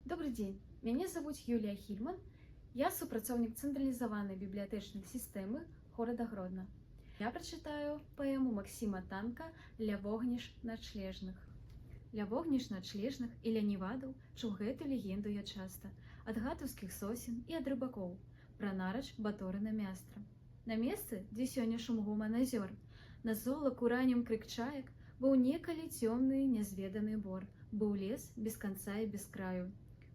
Добрый день, мяне зовут Юлія Хільман. Я супрацоўнік цэнтралізаванай бібліятэчнай сістэмы горада Гродна. Я прачытаю паэму Максіма Танка «Ля вогніш начлежных». Ля вогніш начлежных і ля невадаў чуў гэту легенду я часта ад гатаўскіх сосен і ад рыбакоў пра нарач Баторына Мястра. На месцы, дзе сёння шум гуман азёр, на золаку раннім крык чаек, быў некалі цёмны нязведаны бор, быў лес без канца і без краю.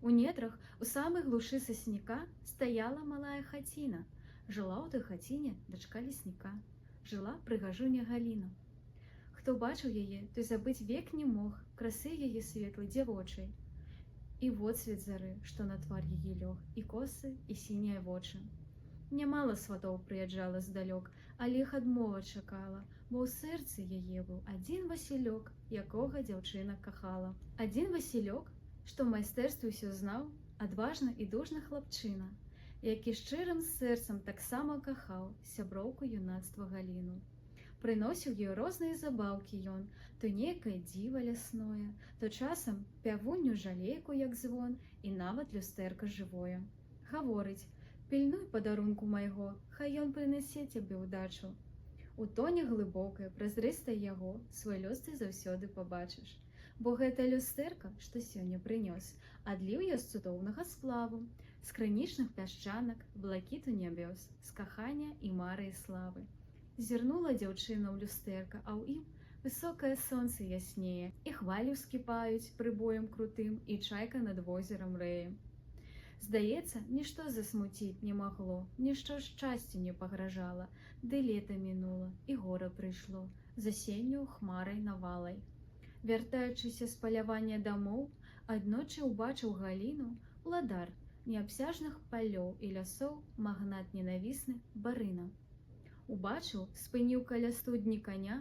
У нетрах, у самай глушы сасняка, стаяла малая хаціна. Жыла ў той хаціне дачка лесніка. Жыла прыгажуня Галіна. Хто бачыў яе, той забыць век не мог красы яе светлай дзявочай. І водсвет зары, што на твар яе лёг, і косы, і сінія вочы. Нямала сватоў прыязджала здалёк, але іх адмова чакала, бо ў сэрцы яе быў адзін Васілёк, якога дзяўчына кахала. Адзін Васілёк, што ў майстэрстве ўсё знаў, адважны і дужны хлапчына, які шчырым сэрцам таксама кахаў сяброўку юнацтва Галіну. Прыносіў ёй розныя забаўкі ён, то нейкае дзіва лясное, то часам пявунню жалейку, як звон, і нават люстэрка жывое. Гаворыць: «Пільнуй падарунку майго, хай ён прынясе цябе ўдачу. У тоне глыбокай, празрыстай яго свой лёс ты заўсёды пабачыш. Бо гэта люстэрка, што сёння прынёс, адліў я з цудоўнага сплаву, з крынічных пясчанак, блакіту нябёс, з кахання і мары і славы. Зірнула дзяўчына ў люстэрка, а ў ім высокае сонца яснее, і хвалі ўскіпаюць прыбоем крутым, і чайка над возерам рэе. Здаецца, нішто засмуціць не магло, нішто шчасцю не пагражала, ды лета мінула, і гора прыйшло, з асенню хмарай навалай. Вяртаючыся з палявання дамоў, аднойчы ўбачыў Галіну уладар неабсяжных палёў і лясоў магнат ненавісны Барына. Убачыў, спыніў каля студні каня,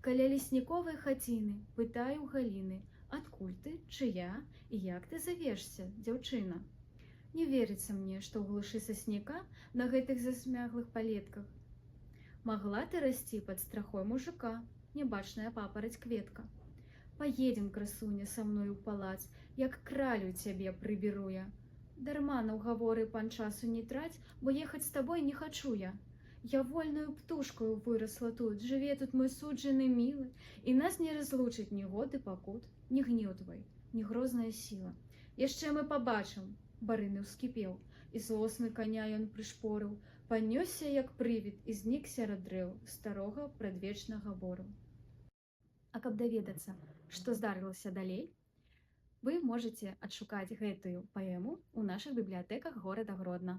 каля лесніковай хаціны, пытае ў Галіны: «Адкуль ты, чыя і як ты завешся, дзяўчына?» Не верыцца мне, што ў глушы сасняка на гэтых засмяглых палетках магла ты расці пад страхой мужика, нябачная папараць кветка. Паедзем, красуня, са мною ў палац, як кралю цябе прыберу я. Дарма на ўгаворы пан часу не траць, бо ехаць з табой не хачу я. Я вольнаю птушкаю вырасла тут, жыве тут мой суджаны мілы, і нас не разлучыць ні год і пакут, ні гнеў твой, ні грозная сіла. Яшчэ мы пабачым. Барыны ўскіпеў, і злосны каня ён прышпорыў, панёсся як прывід і знік сярод дрэў старога прадвечнага бору. А каб даведацца, што здарылася далей, вы можаце адшукаць гэтую паэму ў нашых бібліятэках горада Гродна.